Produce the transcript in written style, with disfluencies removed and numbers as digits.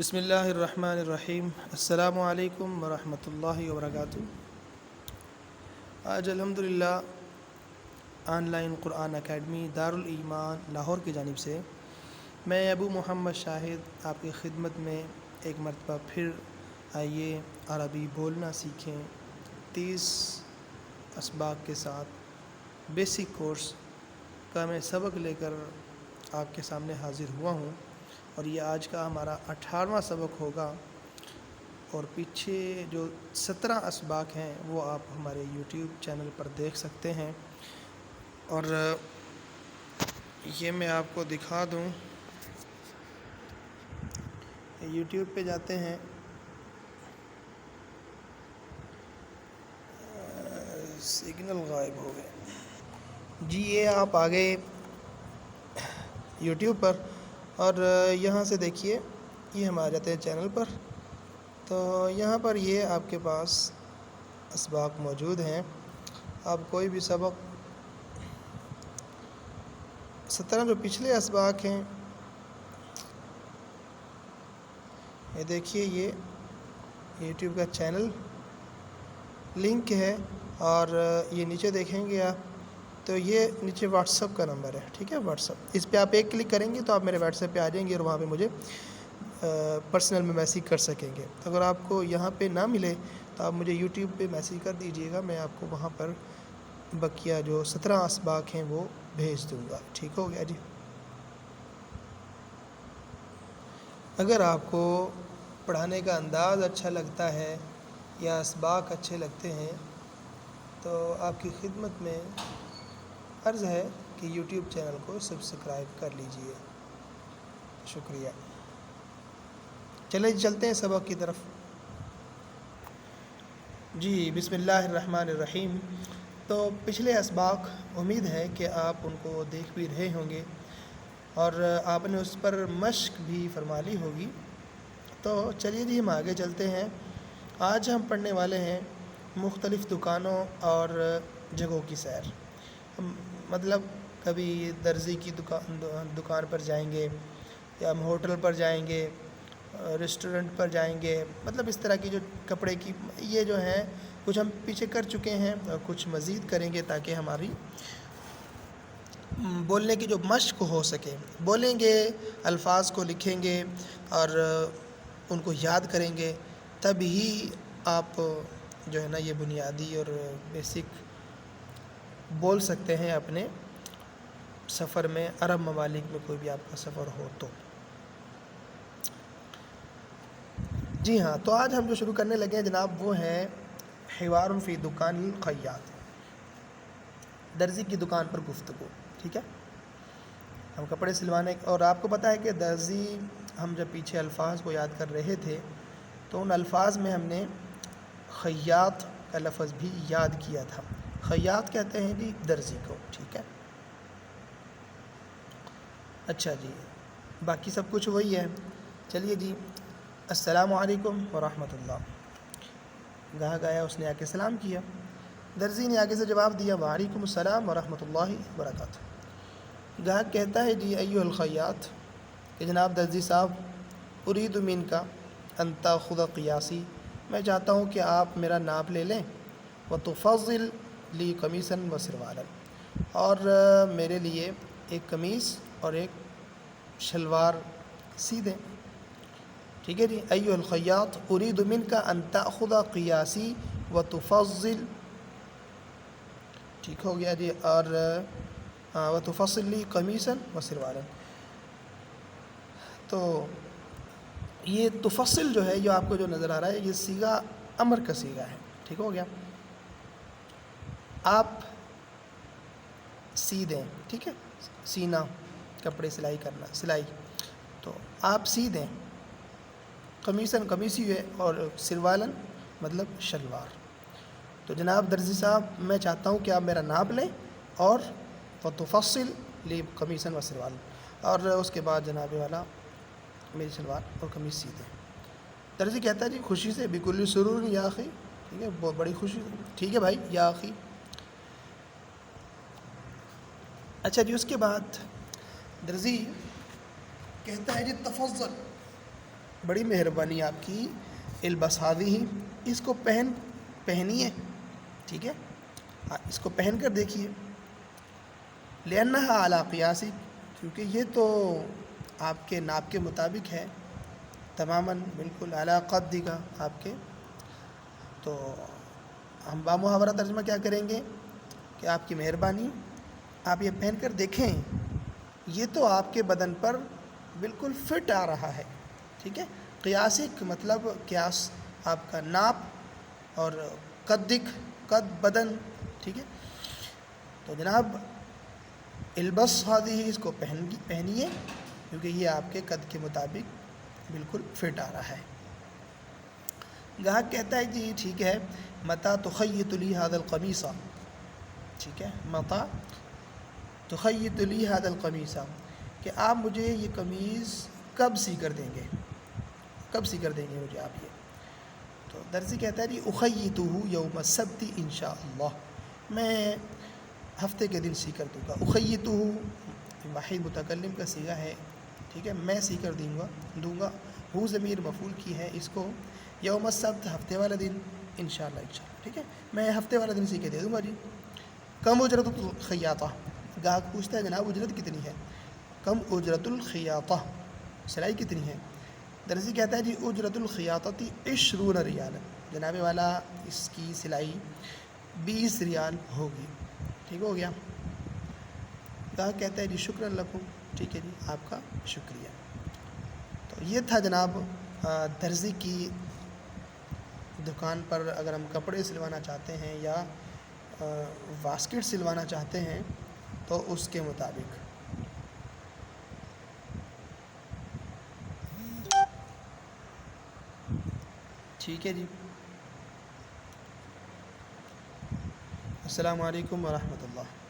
بسم اللہ الرحمن الرحیم۔ السلام علیکم ورحمۃ اللہ وبرکاتہ۔ آج الحمدللہ online Quran academy Darul Iman Lahore کی جانب سے میں ابو محمد شاہد آپ کی خدمت میں ایک مرتبہ پھر آئیے عربی بولنا سیکھیں 30 اسباق کے ساتھ بیسک کورس کا میں سبق لے کر آپ کے سامنے حاضر ہوا ہوں، اور یہ آج کا ہمارا 18واں سبق ہوگا، اور پیچھے جو 17 اسباق ہیں وہ آپ ہمارے یوٹیوب چینل پر دیکھ سکتے ہیں۔ اور یہ میں آپ کو دکھا دوں، یوٹیوب پہ جاتے ہیں، سگنل غائب ہو گئے جی، یہ آپ آ گئے یوٹیوب پر، اور یہاں سے دیکھیے یہ ہم آ جاتے ہیں چینل پر، تو یہاں پر یہ آپ کے پاس اسباق موجود ہیں۔ آپ کوئی بھی سبق 17 جو پچھلے اسباق ہیں، یہ دیکھیے، یہ یوٹیوب کا چینل لنک ہے، اور یہ نیچے دیکھیں گے آپ تو یہ نیچے واٹس ایپ کا نمبر ہے، ٹھیک ہے، واٹس ایپ، اس پہ آپ ایک کلک کریں گے تو آپ میرے واٹس ایپ پہ آ جائیں گے، اور وہاں پہ مجھے پرسنل میں میسیج کر سکیں گے۔ اگر آپ کو یہاں پہ نہ ملے تو آپ مجھے یوٹیوب پہ میسیج کر دیجئے گا، میں آپ کو وہاں پر بقیہ جو 17 اسباق ہیں وہ بھیج دوں گا، ٹھیک ہو گیا جی۔ اگر آپ کو پڑھانے کا انداز اچھا لگتا ہے یا اسباق اچھے لگتے ہیں تو آپ کی خدمت میں عرض ہے کہ یوٹیوب چینل کو سبسکرائب کر لیجئے، شکریہ۔ چلیں چلتے ہیں سبق کی طرف جی۔ بسم اللہ الرحمن الرحیم۔ تو پچھلے اسباق امید ہے کہ آپ ان کو دیکھ بھی رہے ہوں گے، اور آپ نے اس پر مشق بھی فرما لی ہوگی۔ تو چلیے جی، ہم آگے چلتے ہیں۔ آج ہم پڑھنے والے ہیں مختلف دکانوں اور جگہوں کی سیر۔ مطلب کبھی درزی کی دکان پر جائیں گے، یا ہم ہوٹل پر جائیں گے، ریسٹورنٹ پر جائیں گے، مطلب اس طرح کی جو کپڑے کی، یہ جو ہیں کچھ ہم پیچھے کر چکے ہیں اور کچھ مزید کریں گے تاکہ ہماری بولنے کی جو مشق ہو سکے۔ بولیں گے، الفاظ کو لکھیں گے اور ان کو یاد کریں گے، تب ہی آپ جو ہے نا یہ بنیادی اور بیسک بول سکتے ہیں اپنے سفر میں، عرب ممالک میں کوئی بھی آپ کا سفر ہو تو۔ جی ہاں، تو آج ہم جو شروع کرنے لگے ہیں جناب وہ ہے حوار فی دکان الخیاط، درزی کی دکان پر گفتگو، ٹھیک ہے۔ ہم کپڑے سلوانے، اور آپ کو پتہ ہے کہ درزی، ہم جب پیچھے الفاظ کو یاد کر رہے تھے تو ان الفاظ میں ہم نے خیاط کا لفظ بھی یاد کیا تھا۔ خیاط کہتے ہیں جی درزی کو، ٹھیک ہے۔ اچھا جی، باقی سب کچھ وہی ہے۔ چلیے جی، السلام علیکم ورحمۃ اللہ۔ گاہک آیا، اس نے آ کے سلام کیا، درزی نے آگے سے جواب دیا وعلیکم السلام ورحمۃ اللہ وبرکاتہ۔ گاہک کہتا ہے جی ایھا الخیاط، کہ جناب درزی صاحب، ارید منک ان تاخذ قیاسی، میں چاہتا ہوں کہ آپ میرا ناپ لے لیں، وتفضل لی قمیصا وسروالا، اور میرے لیے ایک قمیص اور ایک شلوار سی دیں، ٹھیک ہے جی۔ ایھا الخیاط ارید منک ان تاخذ قیاسی وتفضل، ٹھیک ہو گیا جی، اور وتفصل لی قمیصا وسروالا۔ تو یہ تفصل جو ہے، یہ آپ کو جو نظر آ رہا ہے، یہ صیغہ امر کا صیغہ ہے، ٹھیک ہو گیا۔ آپ سی دیں، ٹھیک ہے، سینا، کپڑے سلائی کرنا، سلائی، تو آپ سی دیں، قمیصاً قمیصی ہے، اور سروالاً مطلب شلوار۔ تو جناب درزی صاحب، میں چاہتا ہوں کہ آپ میرا ناپ لیں، اور وتفصل لی قمیصاً وسروالا، اور اس کے بعد جناب والا میری شلوار اور قمیص سی دیں۔ درزی کہتا ہے جی خوشی سے، بکل سرور یا اخی، ٹھیک ہے، بہت بڑی خوشی، ٹھیک ہے بھائی یا اخی۔ اچھا جی، اس کے بعد درزی کہتا ہے جی تفضل، بڑی مہربانی آپ کی، البس ہی اس کو پہنیے، ٹھیک ہے، اس کو پہن کر دیکھیے، لأنها علی قیاسی، کیونکہ یہ تو آپ کے ناپ کے مطابق ہے، تماماً بالکل علی قد کا آپ کے. تو ہم بامحاورہ ترجمہ کیا کریں گے کہ آپ کی مہربانی آپ یہ پہن کر دیکھیں، یہ تو آپ کے بدن پر بالکل فٹ آ رہا ہے، ٹھیک ہے. قیاسک مطلب قیاس آپ کا ناپ، اور قد بدن، ٹھیک ہے. تو جناب البس ہذه اس کو پہنیے، کیونکہ یہ آپ کے قد کے مطابق بالکل فٹ آ رہا ہے. گاہک کہتا ہے جی ٹھیک ہے، متى تخيط لي هذا القميص، ٹھیک ہے، متى تخيط لي هذا القميص، کہ آپ مجھے یہ قمیض کب سی کر دیں گے، کب سی کر دیں گے مجھے آپ یہ. تو درزی کہتا ہے جی اخیطه یوم السبت ان شاء اللہ، میں ہفتے کے دن سی کر دوں گا. اخیطه واحد متکلم کا صیغہ ہے، ٹھیک ہے، میں سی کر دوں گا. ہو ضمیر مفعول کی ہے، اس کو یوم السبت ہفتے والا دن، انشاءاللہ ٹھیک ہے، میں ہفتے والا دن سی کے دے دوں گا جی. کم اجرت الخیاطہ، گاہک پوچھتا ہے جناب اجرت کتنی ہے، کم اجرت الخیاطہ، سلائی کتنی ہے. درزی کہتا ہے جی اجرت الخیاطتی 20 ریال، جناب والا اس کی سلائی 20 ریال ہوگی، ٹھیک ہو گیا. گاہک کہتا ہے جی شکرا لکم، ٹھیک ہے جی آپ کا شکریہ. تو یہ تھا جناب درزی کی دکان پر اگر ہم کپڑے سلوانا چاہتے ہیں یا واسکٹ سلوانا چاہتے ہیں تو اس کے مطابق. ٹھیک ہے جی، السلام علیکم ورحمۃ اللہ.